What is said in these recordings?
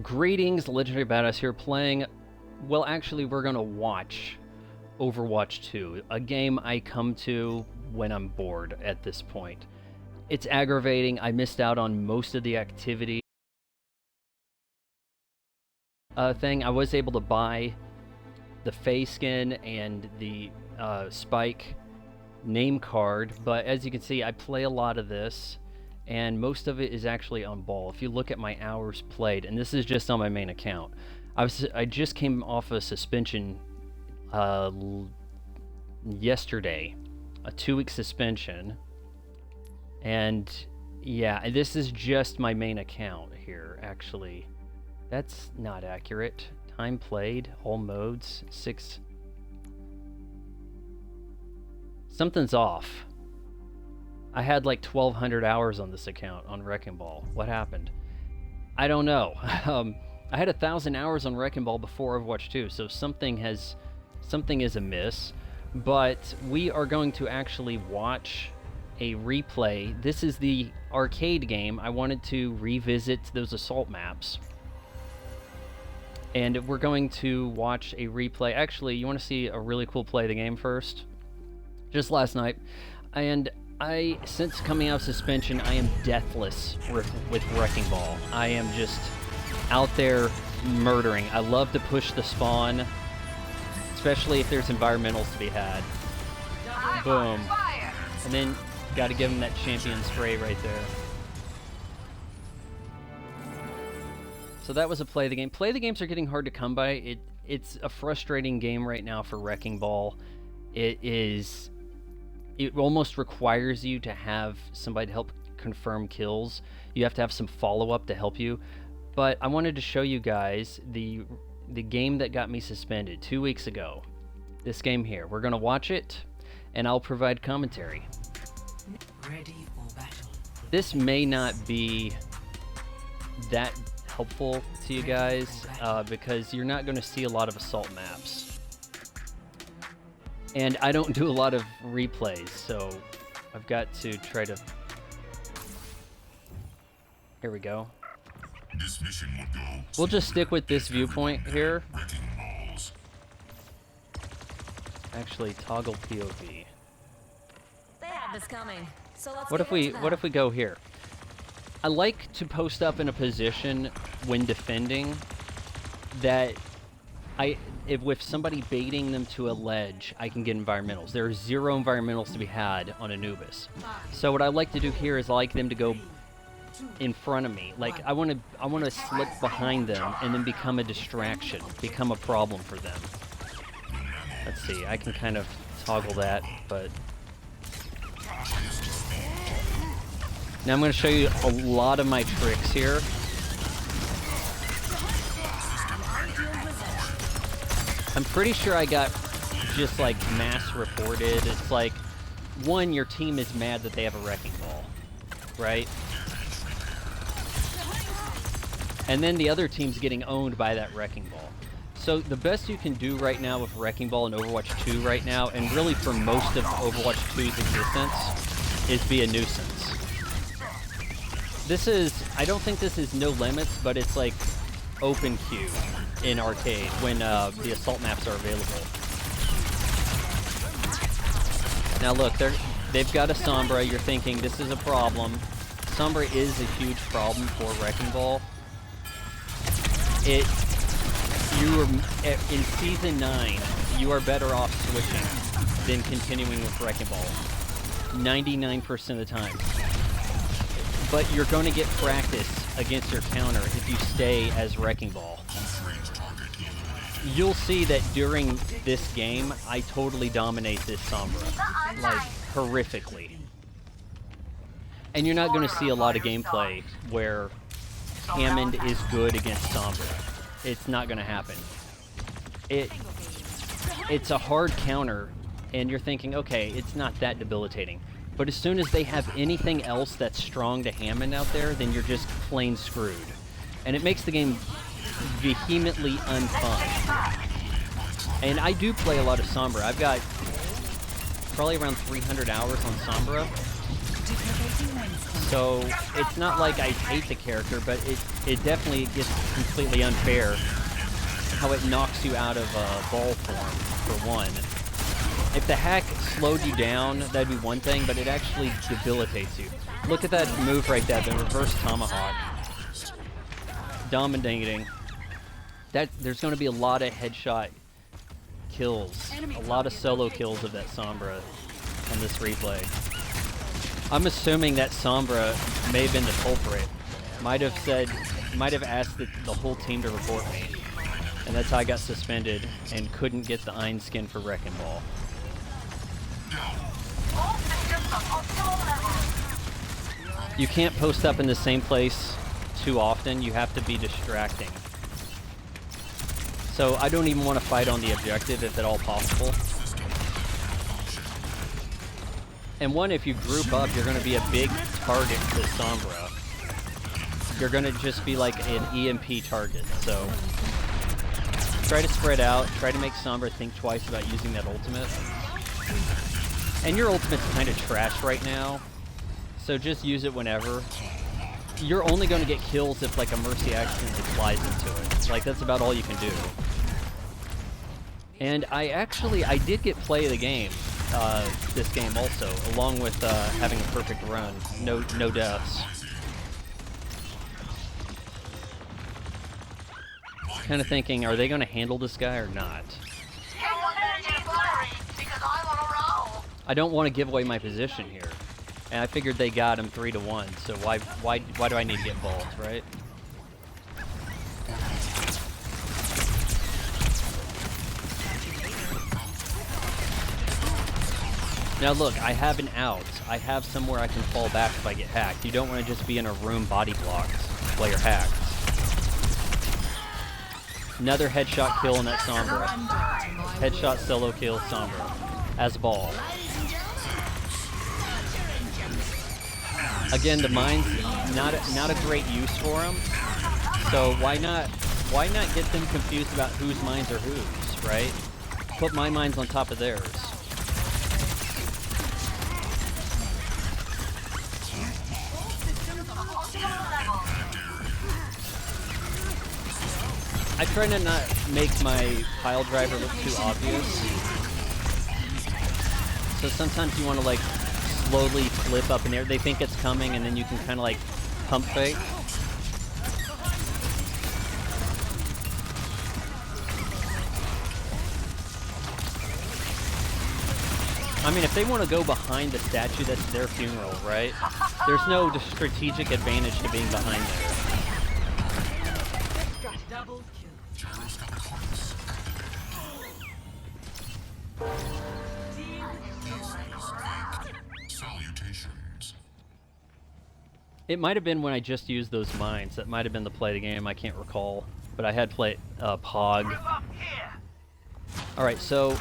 Greetings, Legendary Badass here playing, well actually we're gonna watch Overwatch 2, a game I come to when I'm bored at this point. It's aggravating, I missed out on most of the activity thing. I was able to buy the Faye skin and the Spike name card, but as you can see I play a lot of this and most of it is actually on ball. If you look at my hours played, and this is just on my main account, I just came off a suspension yesterday, a 2-week suspension, and yeah, this is just my main account here. Actually, that's not accurate. Time played, all modes, 6. Something's off. I had like 1,200 hours on this account on Wrecking Ball. What happened? I don't know. I had 1,000 hours on Wrecking Ball before Overwatch 2, so something is amiss. But we are going to actually watch a replay. This is the arcade game. I wanted to revisit those assault maps. And we're going to watch a replay. Actually, you want to see a really cool play of the game first? Just last night. And since coming out of suspension, I am deathless with Wrecking Ball. I am just out there murdering. I love to push the spawn, especially if there's environmentals to be had. Boom. And then got to give him that champion spray right there. So that was a play of the game. Play of the games are getting hard to come by. It's a frustrating game right now for Wrecking Ball. It almost requires you to have somebody to help confirm kills. You have to have some follow-up to help you. But I wanted to show you guys the game that got me suspended 2 weeks ago. This game here. We're gonna watch it, and I'll provide commentary. Ready for battle. This may not be that helpful to you guys because you're not gonna see a lot of assault maps. And I don't do a lot of replays, so I've got to try to... Here we go. This mission will go. We'll just stick with this viewpoint here. Actually, toggle POV. They have this coming. So let's What if we go here? I like to post up in a position when defending that if somebody baiting them to a ledge, I can get environmentals. There are 0 environmentals to be had on Anubis. So what I like to do here is I like them to go in front of me. Like I want to slip behind them and then become a distraction, become a problem for them. Let's see, I can kind of toggle that, but now I'm going to show you a lot of my tricks here. I'm pretty sure I got just like mass reported. It's like, one, your team is mad that they have a Wrecking Ball, right? And then the other team's getting owned by that Wrecking Ball. So the best you can do right now with Wrecking Ball and Overwatch 2 right now, and really for most of Overwatch 2's existence, is be a nuisance. This is, I don't think this is no limits, but it's like open queue in arcade when the assault maps are available. Now look, they've got a Sombra. You're thinking this is a problem. Sombra is a huge problem for Wrecking Ball. In season 9, you are better off switching than continuing with Wrecking Ball 99% of the time. But you're going to get practice against your counter if you stay as Wrecking Ball. You'll see that during this game, I totally dominate this Sombra, like horrifically. And you're not going to see a lot of gameplay where Hammond is good against Sombra. It's not going to happen. It's a hard counter, and you're thinking, okay, it's not that debilitating. But as soon as they have anything else that's strong to Hammond out there, then you're just plain screwed. And it makes the game vehemently unfun. And I do play a lot of Sombra. I've got probably around 300 hours on Sombra. So it's not like I hate the character, but it definitely gets completely unfair how it knocks you out of ball form, for one. If the hack slowed you down, that'd be one thing, but it actually debilitates you. Look at that move right there, the reverse tomahawk. Dominating. There's going to be a lot of headshot kills, a lot of solo kills of that Sombra on this replay. I'm assuming that Sombra may have been the culprit. Might have asked the whole team to report me. And that's how I got suspended and couldn't get the Ein skin for Wrecking Ball. You can't post up in the same place too often. You have to be distracting. So I don't even want to fight on the objective if at all possible. And one, if you group up, you're going to be a big target to Sombra. You're going to just be like an EMP target. So try to spread out. Try to make Sombra think twice about using that ultimate. And your ultimate's kind of trash right now. So just use it whenever. You're only going to get kills if like a Mercy accidentally flies into it. Like that's about all you can do. And I did get play of the game, this game also, along with having a perfect run, no deaths. Kind of thinking, are they going to handle this guy or not? I don't want to give away my position here, and I figured they got him 3-1. So why do I need to get involved, right? Now look, I have an out. I have somewhere I can fall back if I get hacked. You don't want to just be in a room body blocked while you're hacked. Another headshot kill in that Sombra. Headshot solo kill Sombra. As ball. Again, the mine's not a great use for them. So why not get them confused about whose mines are whose, right? Put my mines on top of theirs. I try to not make my pile driver look too obvious. So sometimes you want to like slowly flip up in the air. They think it's coming and then you can kind of like pump fake. I mean, if they want to go behind the statue, that's their funeral, right? There's no strategic advantage to being behind there. It might have been when I just used those mines. That might have been the play of the game. I can't recall. But I had played Pog. Alright, so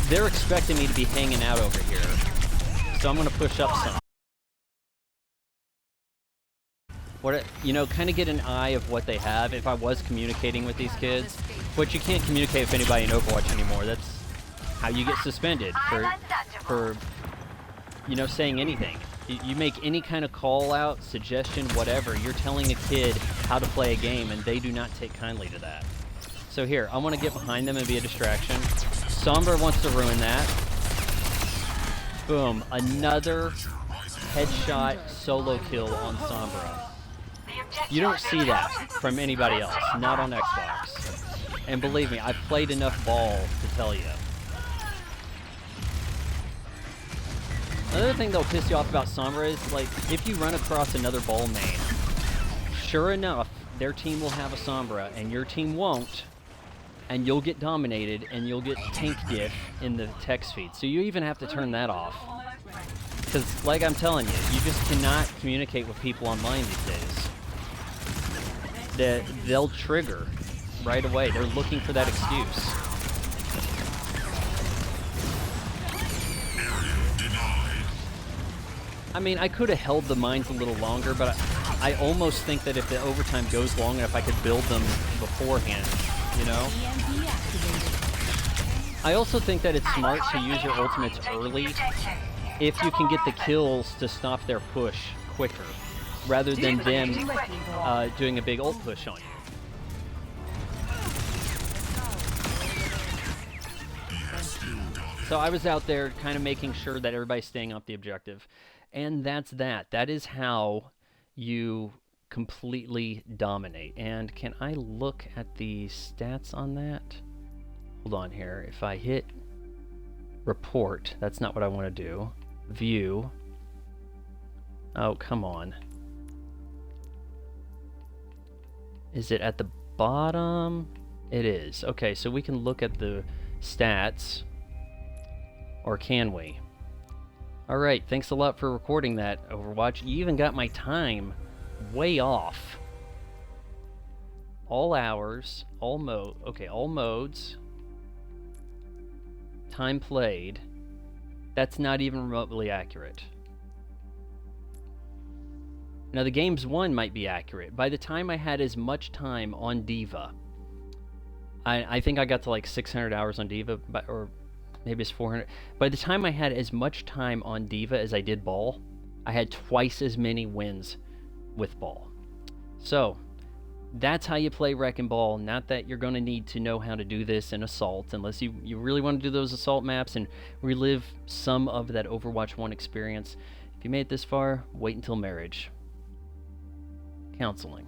they're expecting me to be hanging out over here. So I'm going to push up some. Kind of get an eye of what they have if I was communicating with these kids. But you can't communicate with anybody in Overwatch anymore. That's how you get suspended for saying anything. You make any kind of call out, suggestion, whatever, you're telling a kid how to play a game and they do not take kindly to that. So here, I want to get behind them and be a distraction. Sombra wants to ruin that. Boom, another headshot solo kill on Sombra. You don't see that from anybody else, not on Xbox. And believe me, I've played enough ball to tell you. Another thing that'll piss you off about Sombra is, like, if you run across another ball main, sure enough, their team will have a Sombra, and your team won't, and you'll get dominated, and you'll get tank diff in the text feed. So you even have to turn that off. Because, like I'm telling you, you just cannot communicate with people online these days. They'll trigger right away. They're looking for that excuse. I mean, I could have held the mines a little longer, but I almost think that if the overtime goes long enough, I could build them beforehand, you know? I also think that it's smart to use your ultimates early. if you can get the kills to stop their push quicker, rather than them doing a big ult push on you. So I was out there kind of making sure that everybody's staying off the objective. And that's that. That is how you completely dominate. And can I look at the stats on that? Hold on here. If I hit report, that's not what I want to do. View. Oh, come on. Is it at the bottom? It is. Okay, so we can look at the stats. Or can we? Alright, thanks a lot for recording that, Overwatch. You even got my time way off. All hours, all modes. Time played. That's not even remotely accurate. Now the games won might be accurate. By the time I had as much time on Diva, I think I got to like 600 hours on Diva, or maybe it's 400. By the time I had as much time on Diva as I did Ball, I had twice as many wins with Ball. So, that's how you play Wrecking Ball. Not that you're going to need to know how to do this in Assault, unless you really want to do those Assault maps and relive some of that Overwatch 1 experience. If you made it this far, wait until marriage. Counseling.